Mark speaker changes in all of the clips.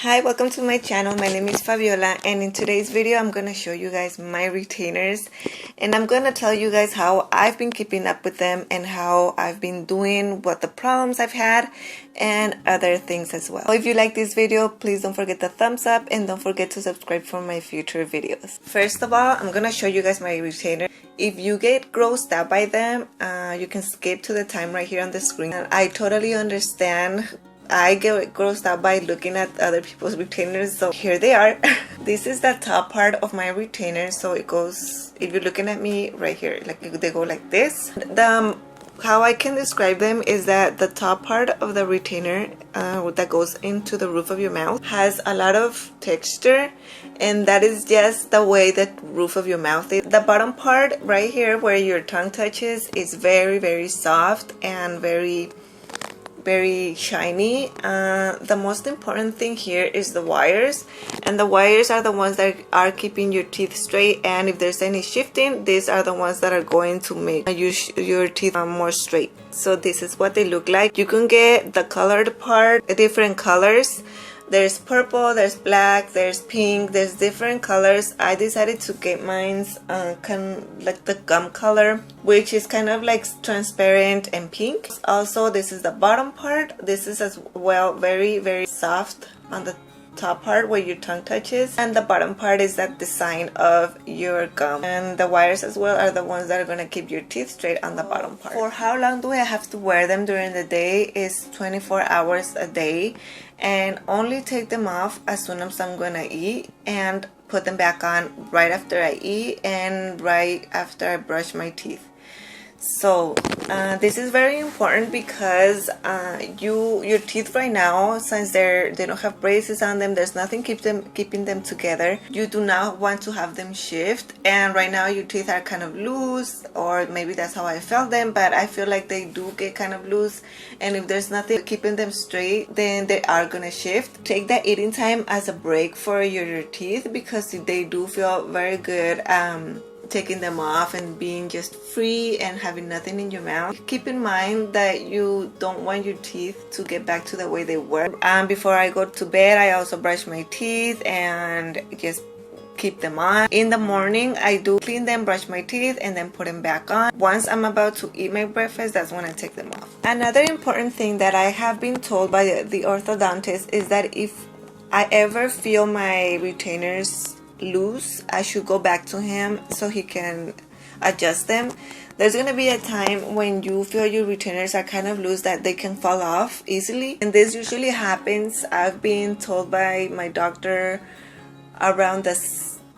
Speaker 1: Hi, welcome to my channel. My name is Fabiola, and in today's video I'm going to show you guys my retainers, and I'm going to tell you guys how I've been keeping up with them and how I've been doing, what the problems I've had, and other things as well. So if you like this video, please don't forget the thumbs up and don't forget to subscribe for my future videos. First of all, I'm going to show you guys my retainer. If you get grossed out by them, you can skip to the time right here on the screen. And I totally understand. I get grossed out by looking at other people's retainers, so here they are. This is the top part of my retainer, so it goes, if you're looking at me right here, like they go like this. How I can describe them is that the top part of the retainer that goes into the roof of your mouth has a lot of texture, and that is just the way that roof of your mouth is. The bottom part right here where your tongue touches is very soft and very shiny. The most important thing here is the wires, and the wires are the ones that are keeping your teeth straight, and if there's any shifting, these are the ones that are going to make your teeth more straight. So this is what they look like. You can get the colored part, different colors. There's purple, there's black, there's pink, there's different colors. I decided to get mine's kind of like the gum color, which is kind of like transparent and pink. Also, this is the bottom part. This is as well very soft on the top part where your tongue touches, and the bottom part is that design of your gum, and the wires as well are the ones that are going to keep your teeth straight on the bottom part. For how long do I have to wear them during the day is 24 hours a day, and only take them off as soon as I'm gonna eat, and put them back on right after I eat and right after I brush my teeth. So this is very important because your teeth right now, since they don't have braces on them, there's nothing keeping them together. You do not want to have them shift, and right now your teeth are kind of loose, or maybe that's how I felt them, but I feel like they do get kind of loose, and if there's nothing keeping them straight, then they are gonna shift. Take that eating time as a break for your teeth, because they do feel very good taking them off and being just free and having nothing in your mouth. Keep in mind that you don't want your teeth to get back to the way they were. Before I go to bed, I also brush my teeth and just keep them on. In the morning, I do clean them, brush my teeth, and then put them back on. Once I'm about to eat my breakfast, that's when I take them off. Another important thing that I have been told by the orthodontist is that if I ever feel my retainers loose, I should go back to him so he can adjust them. There's gonna be a time when you feel your retainers are kind of loose, that they can fall off easily, and this usually happens, I've been told by my doctor, around the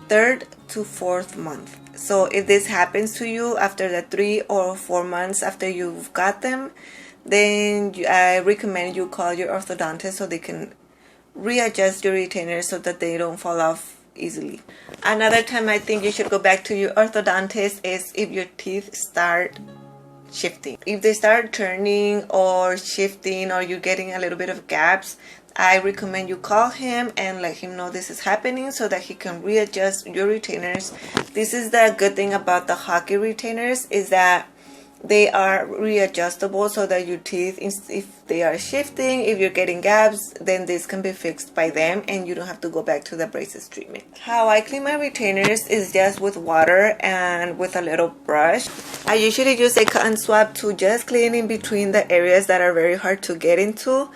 Speaker 1: 3rd to 4th month. So if this happens to you after the 3 or 4 months after you've got them, then I recommend you call your orthodontist so they can readjust your retainers so that they don't fall off easily. Another time I think you should go back to your orthodontist is if your teeth start shifting. If they start turning or shifting, or you're getting a little bit of gaps, I recommend you call him and let him know this is happening so that he can readjust your retainers. This is the good thing about the Hawley retainers, is that they are readjustable so that your teeth, if they are shifting, if you're getting gaps, then this can be fixed by them and you don't have to go back to the braces treatment. How I clean my retainers is just with water and with a little brush. I usually use a cotton swab to just clean in between the areas that are very hard to get into,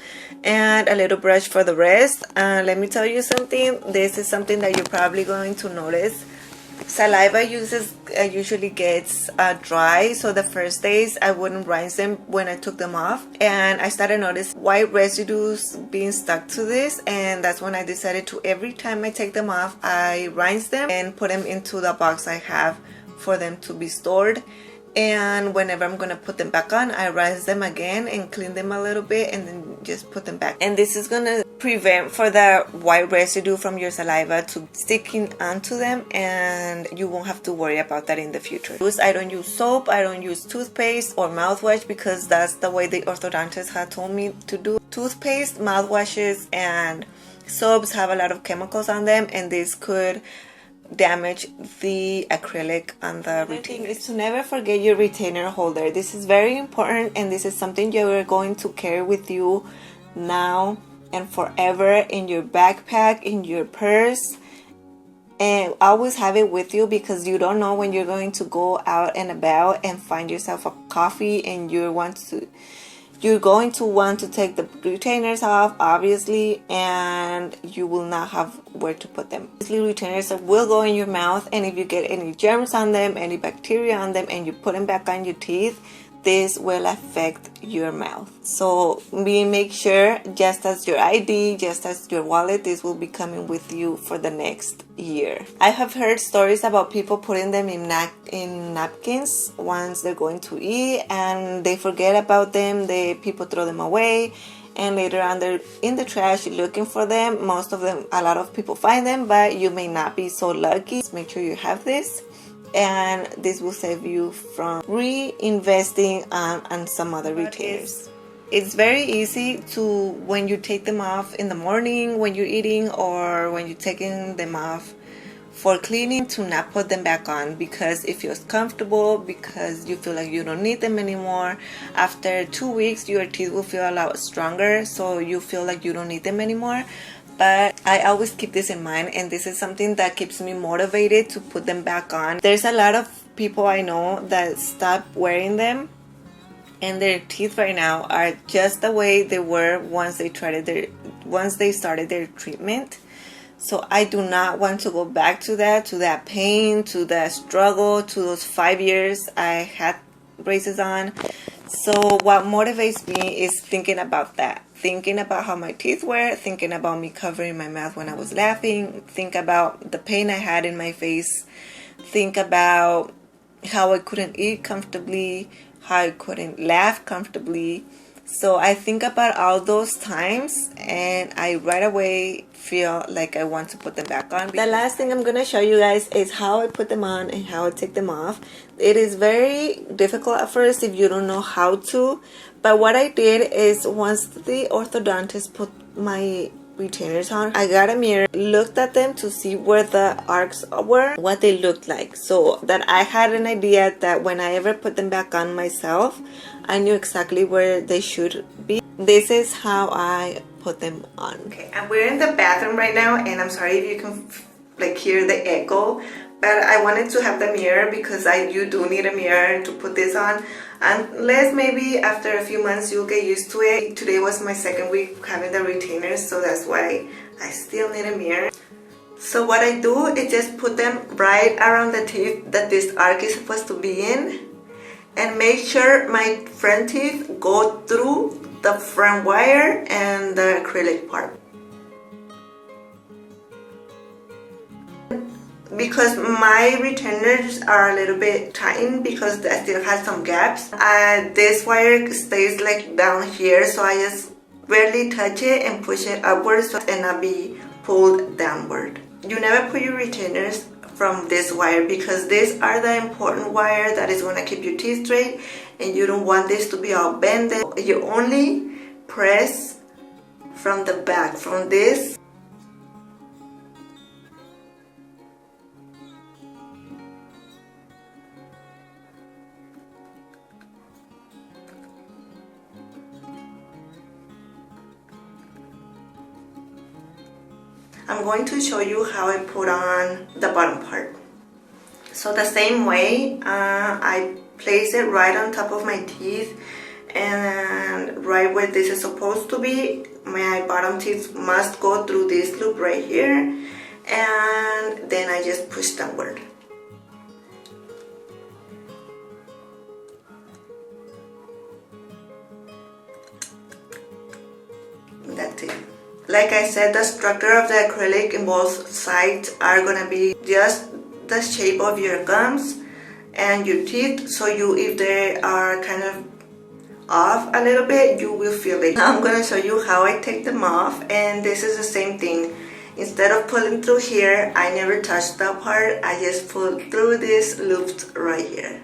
Speaker 1: and a little brush for the rest. Let me tell you something, this is something that you're probably going to notice. Saliva usually gets dry, so the first days I wouldn't rinse them when I took them off, and I started noticing white residues being stuck to this, and that's when I decided to, every time I take them off, I rinse them and put them into the box I have for them to be stored. And whenever I'm gonna put them back on, I rinse them again and clean them a little bit and then just put them back. And this is gonna prevent for the white residue from your saliva to sticking onto them, and you won't have to worry about that in the future. I don't use soap, I don't use toothpaste or mouthwash, because that's the way the orthodontist had told me to do. Toothpaste, mouthwashes, and soaps have a lot of chemicals on them, and this could damage the acrylic on the retainer. Is to never forget your retainer holder. This is very important, and this is something you are going to carry with you now and forever in your backpack, in your purse, and always have it with you, because you don't know when you're going to go out and about and find yourself a coffee and you're going to want to take the retainers off, obviously, and you will not have where to put them. These retainers will go in your mouth, and if you get any germs on them, any bacteria on them, and you put them back on your teeth, this will affect your mouth. So make sure, just as your ID, just as your wallet, this will be coming with you for the next year. I have heard stories about people putting them in napkins once they're going to eat, and they forget about them. People throw them away, and later on they're in the trash looking for them. A lot of people find them, but you may not be so lucky. Just make sure you have this, and this will save you from reinvesting on some other retainers. It's very easy to, when you take them off in the morning when you're eating, or when you're taking them off for cleaning, to not put them back on, because it feels comfortable, because you feel like you don't need them anymore. After 2 weeks, your teeth will feel a lot stronger, so you feel like you don't need them anymore. But I always keep this in mind, and this is something that keeps me motivated to put them back on. There's a lot of people I know that stop wearing them, and their teeth right now are just the way they were once they started their treatment. So I do not want to go back to that pain, to that struggle, to those 5 years I had braces on. So what motivates me is thinking about that. Thinking about how my teeth were, thinking about me covering my mouth when I was laughing, think about the pain I had in my face, think about how I couldn't eat comfortably, how I couldn't laugh comfortably. So I think about all those times, and I right away feel like I want to put them back on. The last thing I'm going to show you guys is how I put them on and how I take them off. It is very difficult at first if you don't know how to, but what I did is, once the orthodontist put my retainers on, I got a mirror, looked at them to see where the arcs were, what they looked like, so that I had an idea that when I ever put them back on myself, I knew exactly where they should be. This is how I put them on. Okay, and we're in the bathroom right now, and I'm sorry if you can hear the echo, but I wanted to have the mirror because you do need a mirror to put this on. Unless maybe after a few months you'll get used to it. Today was my second week having the retainers, so that's why I still need a mirror. So what I do is just put them right around the teeth that this arc is supposed to be in, and make sure my front teeth go through the front wire and the acrylic part. Because my retainers are a little bit tightened because I still have some gaps, this wire stays down here, so I just barely touch it and push it upwards and not be pulled downward. You never put your retainers from this wire, because these are the important wire that is going to keep your teeth straight, and you don't want this to be all bended. You only press from the back, from this. I'm going to show you how I put on the bottom part. So the same way, I place it right on top of my teeth, and right where this is supposed to be. My bottom teeth must go through this loop right here, and then I just push downward. That's it. Like I said, the structure of the acrylic in both sides are going to be just the shape of your gums and your teeth, so if they are kind of off a little bit, you will feel it. Now I'm going to show you how I take them off, and this is the same thing. Instead of pulling through here, I never touch that part, I just pull through this loop right here.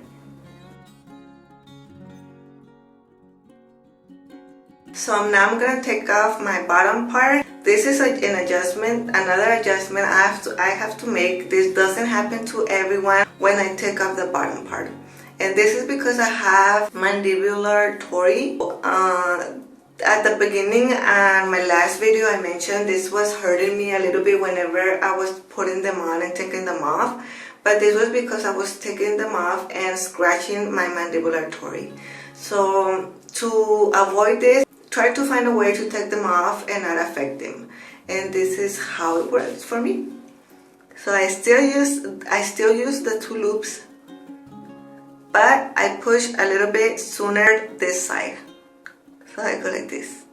Speaker 1: So now I'm going to take off my bottom part. This is an adjustment, another adjustment I have to make. This doesn't happen to everyone when I take off the bottom part. And this is because I have mandibular tori. At the beginning and my last video I mentioned this was hurting me a little bit whenever I was putting them on and taking them off, but this was because I was taking them off and scratching my mandibular artery. So to avoid this, try to find a way to take them off and not affect them, and this is how it works for me. So I still use the 2 loops, but I push a little bit sooner this side. So I go like this.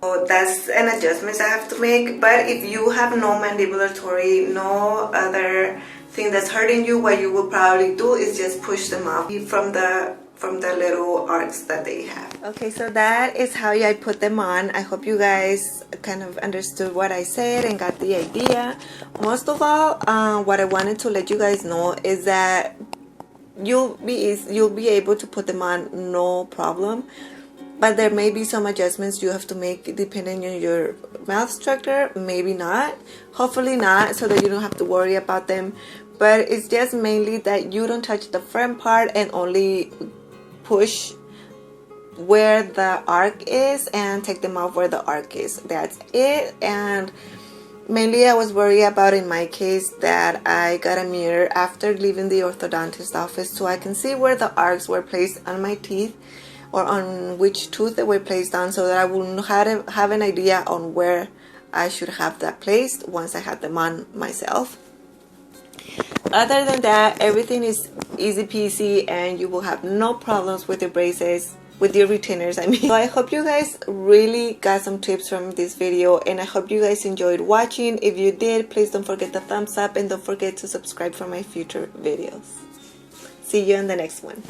Speaker 1: So that's an adjustment I have to make. But if you have no mandibular artery, no other thing that's hurting you, what you will probably do is just push them off from the little arcs that they have. Okay, so that is how I put them on. I hope you guys kind of understood what I said and got the idea. Most of all, what I wanted to let you guys know is that you'll be able to put them on no problem, but there may be some adjustments you have to make depending on your mouth structure. Maybe not, hopefully not, so that you don't have to worry about them. But it's just mainly that you don't touch the front part and only push where the arc is and take them off where the arc is. That's it. And mainly I was worried about, in my case, that I got a mirror after leaving the orthodontist office so I can see where the arcs were placed on my teeth, or on which tooth they were placed on, so that I would have an idea on where I should have that placed once I had them on myself. Other than that, everything is easy peasy and you will have no problems with your braces, with your retainers, I mean. So I hope you guys really got some tips from this video, and I hope you guys enjoyed watching. If you did, please don't forget the thumbs up and don't forget to subscribe for my future videos. See you in the next one.